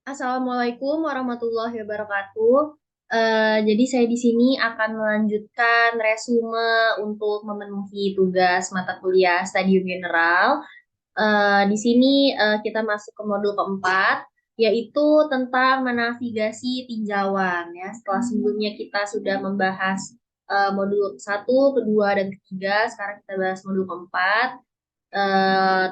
Assalamualaikum warahmatullahi wabarakatuh. Jadi saya di sini akan melanjutkan resume untuk memenuhi tugas mata kuliah Stadium General. Di sini kita masuk ke modul keempat, yaitu tentang menavigasi tinjauan. Ya, setelah sebelumnya kita sudah membahas modul satu, kedua, dan ketiga, sekarang kita bahas modul keempat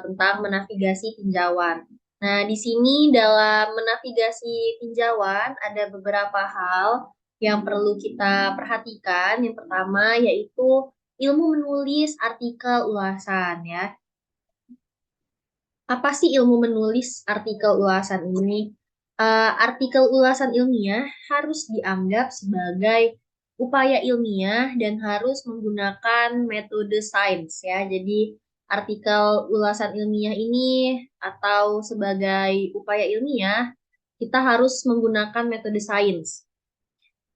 tentang menavigasi tinjauan. Nah, di sini dalam menavigasi tinjauan ada beberapa hal yang perlu kita perhatikan. Yang pertama yaitu ilmu menulis artikel ulasan ya. Apa sih ilmu menulis artikel ulasan ini? Artikel ulasan ilmiah harus dianggap sebagai upaya ilmiah dan harus menggunakan metode sains ya. Jadi artikel ulasan ilmiah ini atau sebagai upaya ilmiah kita harus menggunakan metode sains.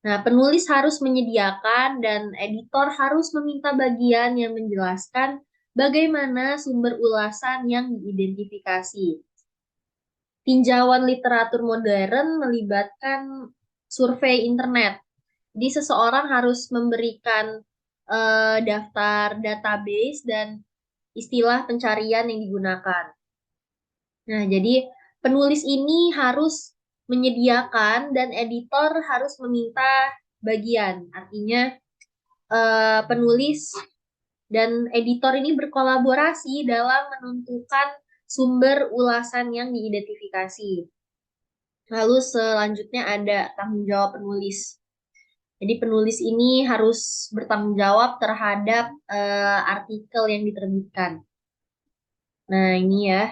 Nah, penulis harus menyediakan dan editor harus meminta bagian yang menjelaskan bagaimana sumber ulasan yang diidentifikasi. Tinjauan literatur modern melibatkan survei internet. Jadi seseorang harus memberikan daftar database dan istilah pencarian yang digunakan. Nah, jadi penulis ini harus menyediakan dan editor harus meminta bagian. Artinya penulis dan editor ini berkolaborasi dalam menentukan sumber ulasan yang diidentifikasi. Lalu selanjutnya ada tanggung jawab penulis. Jadi penulis ini harus bertanggung jawab terhadap artikel yang diterbitkan. Nah, ini ya.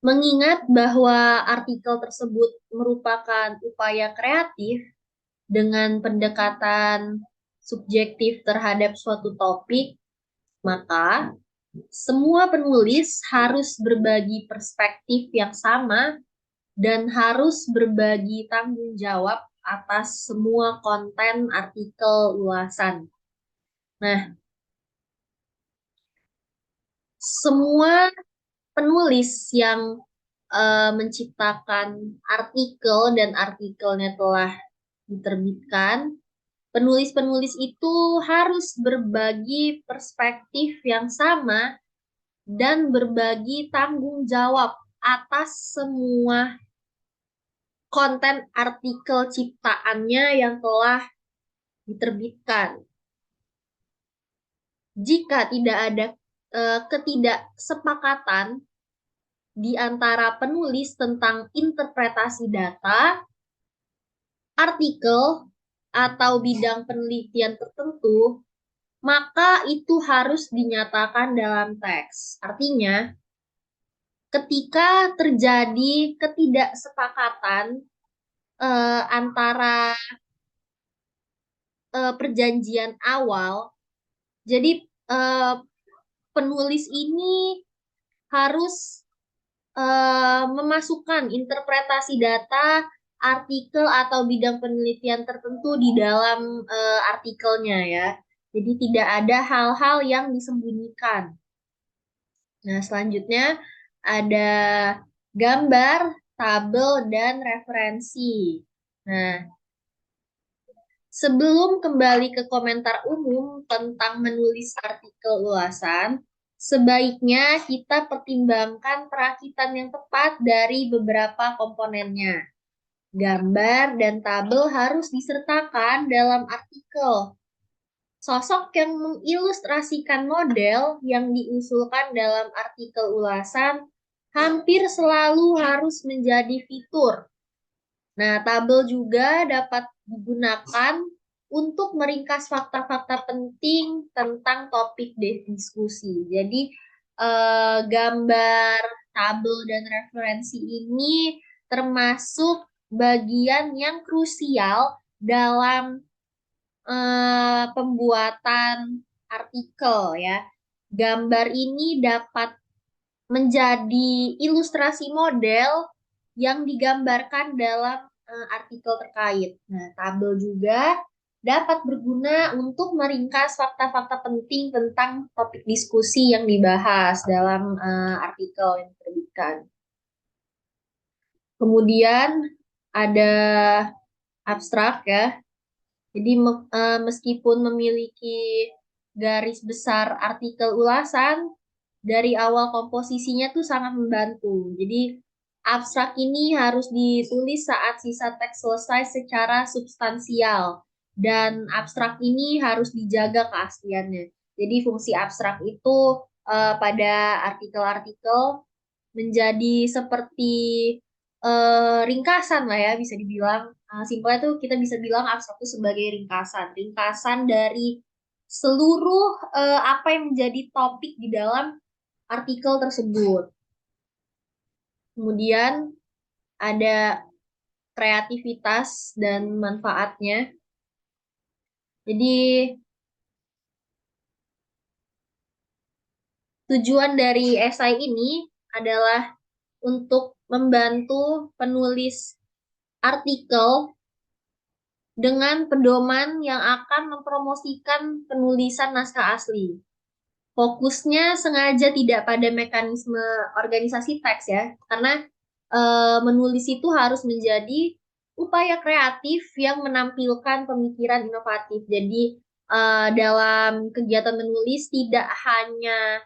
Mengingat bahwa artikel tersebut merupakan upaya kreatif dengan pendekatan subjektif terhadap suatu topik, maka semua penulis harus berbagi perspektif yang sama dan harus berbagi tanggung jawab atas semua konten artikel ulasan. Nah, semua penulis yang menciptakan artikel dan artikelnya telah diterbitkan, penulis-penulis itu harus berbagi perspektif yang sama dan berbagi tanggung jawab atas semua konten artikel ciptaannya yang telah diterbitkan. Jika tidak ada ketidaksepakatan di antara penulis tentang interpretasi data, artikel, atau bidang penelitian tertentu, maka itu harus dinyatakan dalam teks. Artinya, ketika terjadi ketidaksepakatan antara perjanjian awal, jadi penulis ini harus memasukkan interpretasi data, artikel atau bidang penelitian tertentu di dalam artikelnya ya. Jadi tidak ada hal-hal yang disembunyikan. Nah, selanjutnya ada gambar, tabel, dan referensi. Nah, sebelum kembali ke komentar umum tentang menulis artikel ulasan, sebaiknya kita pertimbangkan perakitan yang tepat dari beberapa komponennya. Gambar dan tabel harus disertakan dalam artikel. Sosok yang mengilustrasikan model yang diusulkan dalam artikel ulasan hampir selalu harus menjadi fitur. Nah, tabel juga dapat digunakan untuk meringkas fakta-fakta penting tentang topik diskusi. Jadi, gambar, tabel, dan referensi ini termasuk bagian yang krusial dalam pembuatan artikel ya. Gambar ini dapat menjadi ilustrasi model yang digambarkan dalam artikel terkait. Nah, tabel juga dapat berguna untuk meringkas fakta-fakta penting tentang topik diskusi yang dibahas dalam artikel yang terbit. diterbitkan. Kemudian ada abstrak ya. Jadi meskipun memiliki garis besar artikel ulasan, dari awal komposisinya tuh sangat membantu. Jadi abstrak ini harus ditulis saat sisa teks selesai secara substansial. Dan abstrak ini harus dijaga keasliannya. Jadi fungsi abstrak itu pada artikel-artikel menjadi seperti ringkasan lah ya, bisa dibilang. Simpelnya tuh kita bisa bilang abstrak itu sebagai ringkasan dari seluruh apa yang menjadi topik di dalam artikel tersebut. Kemudian ada kreativitas dan manfaatnya. Jadi tujuan dari esai ini adalah untuk membantu penulis artikel dengan pedoman yang akan mempromosikan penulisan naskah asli. Fokusnya sengaja tidak pada mekanisme organisasi teks ya, karena menulis itu harus menjadi upaya kreatif yang menampilkan pemikiran inovatif. Jadi dalam kegiatan menulis tidak hanya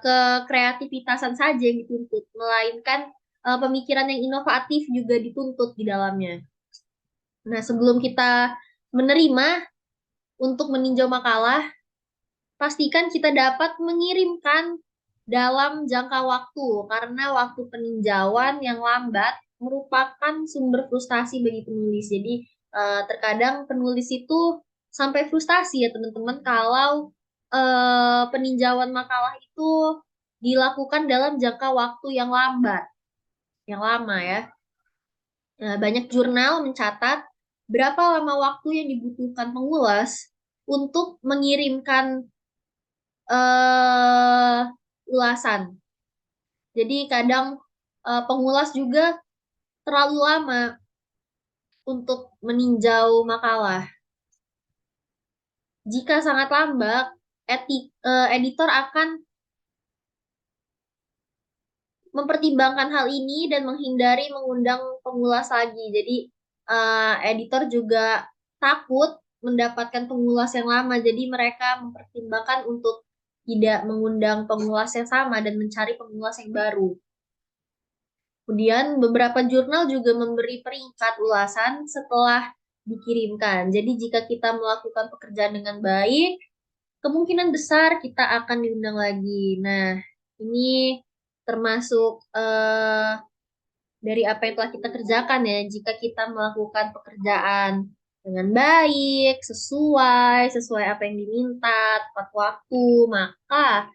kekreativitasan saja yang dituntut, melainkan pemikiran yang inovatif juga dituntut di dalamnya. Nah, sebelum kita menerima untuk meninjau makalah, pastikan kita dapat mengirimkan dalam jangka waktu, karena waktu peninjauan yang lambat merupakan sumber frustasi bagi penulis. Jadi, terkadang penulis itu sampai frustasi ya teman-teman kalau peninjauan makalah itu dilakukan dalam jangka waktu yang lambat, yang lama ya. Nah, banyak jurnal mencatat berapa lama waktu yang dibutuhkan pengulas untuk mengirimkan ulasan. Jadi kadang pengulas juga terlalu lama untuk meninjau makalah. Jika sangat lambat, editor akan mempertimbangkan hal ini dan menghindari mengundang pengulas lagi. Jadi editor juga takut mendapatkan pengulas yang lama. Jadi mereka mempertimbangkan untuk tidak mengundang pengulas yang sama dan mencari pengulas yang baru. Kemudian beberapa jurnal juga memberi peringkat ulasan setelah dikirimkan. Jadi jika kita melakukan pekerjaan dengan baik, kemungkinan besar kita akan diundang lagi. Nah, ini termasuk dari apa yang telah kita kerjakan ya. Jika kita melakukan pekerjaan dengan baik, sesuai apa yang diminta, tepat waktu, maka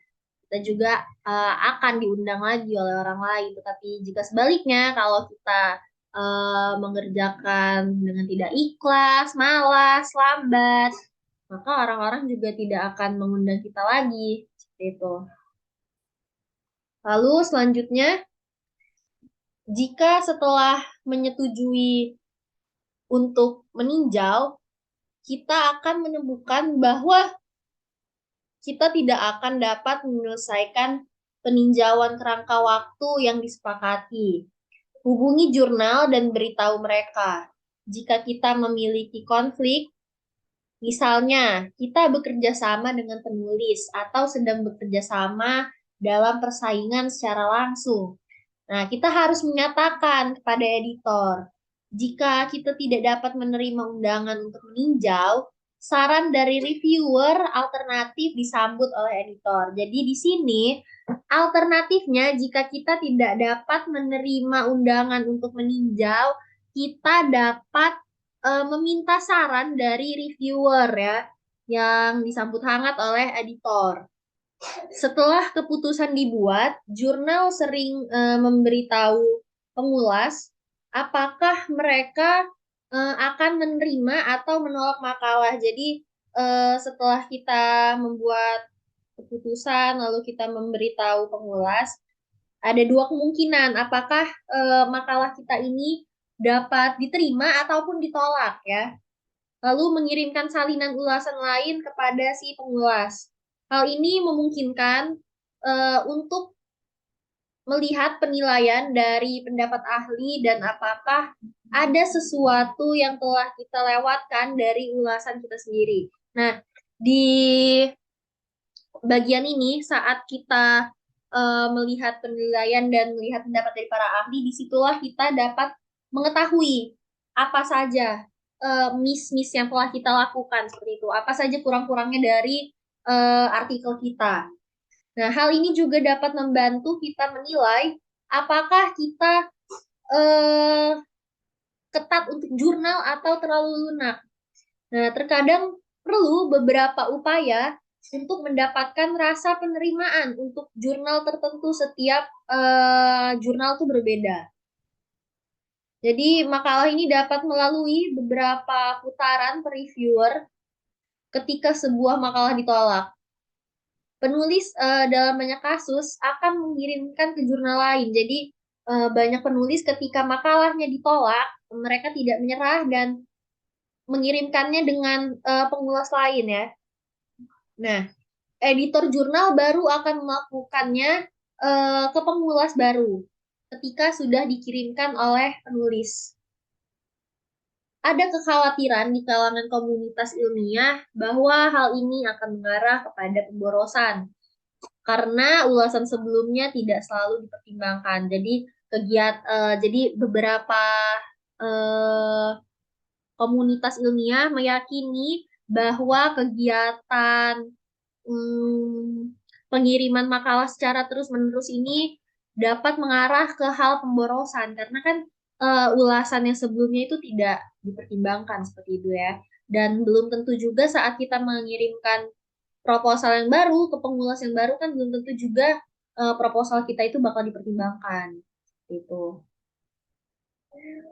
kita juga akan diundang lagi oleh orang lain. Tetapi jika sebaliknya, kalau kita mengerjakan dengan tidak ikhlas, malas, lambat, maka orang-orang juga tidak akan mengundang kita lagi. Seperti itu. Lalu selanjutnya, jika setelah menyetujui untuk meninjau, kita akan menemukan bahwa kita tidak akan dapat menyelesaikan peninjauan kerangka waktu yang disepakati. Hubungi jurnal dan beritahu mereka. Jika kita memiliki konflik, misalnya kita bekerja sama dengan penulis atau sedang bekerja sama dalam persaingan secara langsung. Nah, kita harus menyatakan kepada editor, jika kita tidak dapat menerima undangan untuk meninjau, saran dari reviewer alternatif disambut oleh editor. Jadi di sini alternatifnya jika kita tidak dapat menerima undangan untuk meninjau, kita dapat meminta saran dari reviewer ya yang disambut hangat oleh editor. Setelah keputusan dibuat, jurnal sering memberitahu pengulas apakah mereka akan menerima atau menolak makalah. Jadi setelah kita membuat keputusan lalu kita memberitahu pengulas, ada dua kemungkinan apakah makalah kita ini dapat diterima ataupun ditolak ya. Lalu mengirimkan salinan ulasan lain kepada si pengulas. Hal ini memungkinkan untuk melihat penilaian dari pendapat ahli dan apakah ada sesuatu yang telah kita lewatkan dari ulasan kita sendiri. Nah, di bagian ini saat kita melihat penilaian dan melihat pendapat dari para ahli, disitulah kita dapat mengetahui apa saja miss-miss yang telah kita lakukan seperti itu, apa saja kurang-kurangnya dari artikel kita. Nah, hal ini juga dapat membantu kita menilai apakah kita eh, ketat untuk jurnal atau terlalu lunak. Nah, terkadang perlu beberapa upaya untuk mendapatkan rasa penerimaan untuk jurnal tertentu. Setiap jurnal itu berbeda. Jadi, makalah ini dapat melalui beberapa putaran per reviewer ketika sebuah makalah ditolak. Penulis dalam banyak kasus akan mengirimkan ke jurnal lain. Jadi, banyak penulis ketika makalahnya ditolak, mereka tidak menyerah dan mengirimkannya dengan pengulas lain ya. Nah, editor jurnal baru akan melakukannya ke pengulas baru ketika sudah dikirimkan oleh penulis. Ada kekhawatiran di kalangan komunitas ilmiah bahwa hal ini akan mengarah kepada pemborosan karena ulasan sebelumnya tidak selalu dipertimbangkan. Jadi beberapa eh, komunitas ilmiah meyakini bahwa kegiatan pengiriman makalah secara terus-menerus ini dapat mengarah ke hal pemborosan karena kan ulasan yang sebelumnya itu tidak dipertimbangkan seperti itu ya. Dan belum tentu juga saat kita mengirimkan proposal yang baru ke pengulas yang baru kan belum tentu juga proposal kita itu bakal dipertimbangkan gitu.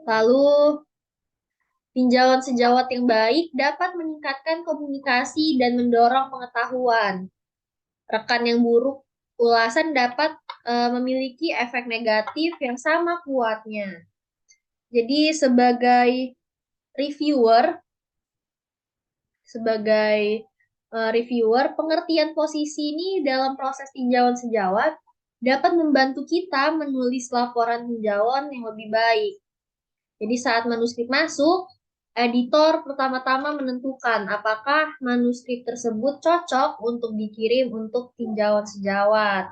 Lalu tinjauan sejawat yang baik dapat meningkatkan komunikasi dan mendorong pengetahuan. Rekan yang buruk ulasan dapat memiliki efek negatif yang sama kuatnya. Jadi reviewer, sebagai reviewer, pengertian posisi ini dalam proses tinjauan sejawat dapat membantu kita menulis laporan tinjauan yang lebih baik. Jadi saat manuskrip masuk, editor pertama-tama menentukan apakah manuskrip tersebut cocok untuk dikirim untuk tinjauan sejawat.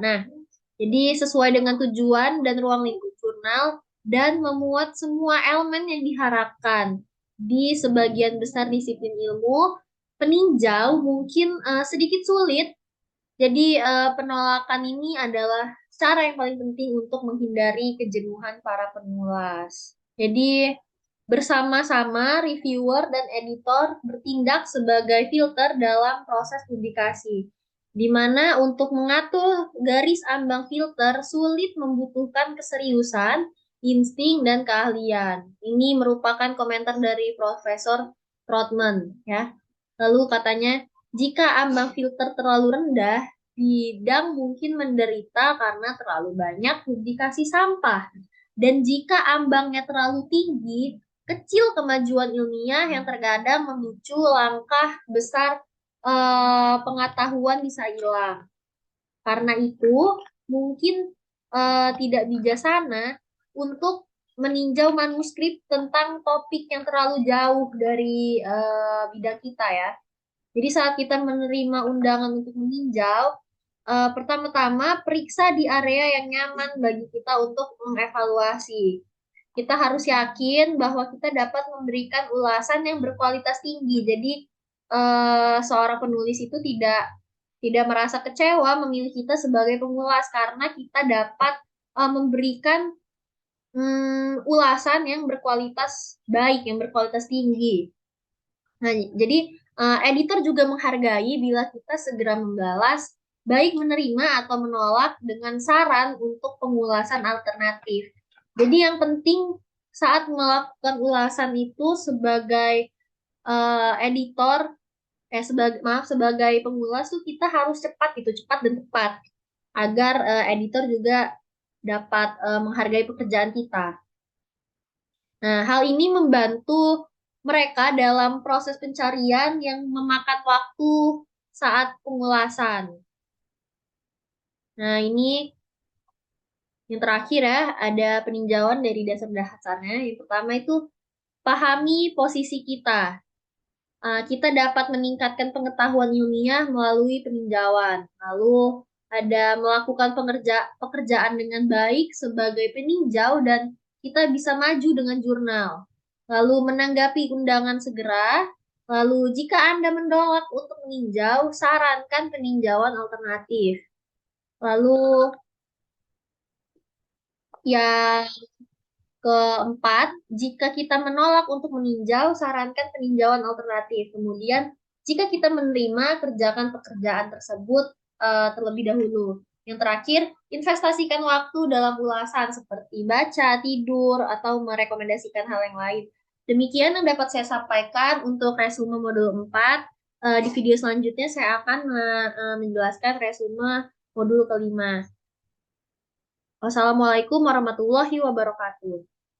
Nah, jadi sesuai dengan tujuan dan ruang lingkup jurnal dan memuat semua elemen yang diharapkan. Di sebagian besar disiplin ilmu, peninjau mungkin sedikit sulit. Jadi penolakan ini adalah cara yang paling penting untuk menghindari kejenuhan para penulis. Jadi bersama-sama reviewer dan editor bertindak sebagai filter dalam proses publikasi di mana untuk mengatur garis ambang filter sulit membutuhkan keseriusan, insting, dan keahlian. Ini merupakan komentar dari Profesor Trotman, ya. Lalu katanya, jika ambang filter terlalu rendah, bidang mungkin menderita karena terlalu banyak publikasi sampah. Dan jika ambangnya terlalu tinggi, kecil kemajuan ilmiah yang terkadang memicu langkah besar pengetahuan bisa hilang. Karena itu, mungkin tidak bijaksana untuk meninjau manuskrip tentang topik yang terlalu jauh dari bidang kita ya. Jadi saat kita menerima undangan untuk meninjau, pertama-tama periksa di area yang nyaman bagi kita untuk mengevaluasi. Kita harus yakin bahwa kita dapat memberikan ulasan yang berkualitas tinggi. Jadi seorang penulis itu tidak merasa kecewa memilih kita sebagai pengulas karena kita dapat memberikan ulasan yang berkualitas baik, yang berkualitas tinggi. Nah, jadi editor juga menghargai bila kita segera membalas, baik menerima atau menolak dengan saran untuk pengulasan alternatif. Jadi yang penting saat melakukan ulasan itu sebagai editor, sebagai pengulas tuh kita harus cepat gitu, cepat dan tepat agar editor juga dapat menghargai pekerjaan kita. Nah, hal ini membantu mereka dalam proses pencarian yang memakan waktu saat pengulasan. Nah, ini Yang terakhir ya, ada peninjauan dari dasar dasarnya. Yang pertama itu pahami posisi kita. Kita dapat meningkatkan pengetahuan ilmiah melalui peninjauan. Lalu ada melakukan pekerjaan dengan baik sebagai peninjau dan kita bisa maju dengan jurnal. Lalu menanggapi undangan segera. Lalu jika Anda menolak untuk meninjau, sarankan peninjauan alternatif. Lalu yang keempat, jika kita menolak untuk meninjau, sarankan peninjauan alternatif. Kemudian, jika kita menerima, kerjakan pekerjaan tersebut terlebih dahulu. Yang terakhir, investasikan waktu dalam ulasan seperti baca, tidur, atau merekomendasikan hal yang lain. Demikian yang dapat saya sampaikan untuk resume modul 4. Di video selanjutnya saya akan menjelaskan resume modul kelima. Wassalamualaikum warahmatullahi wabarakatuh.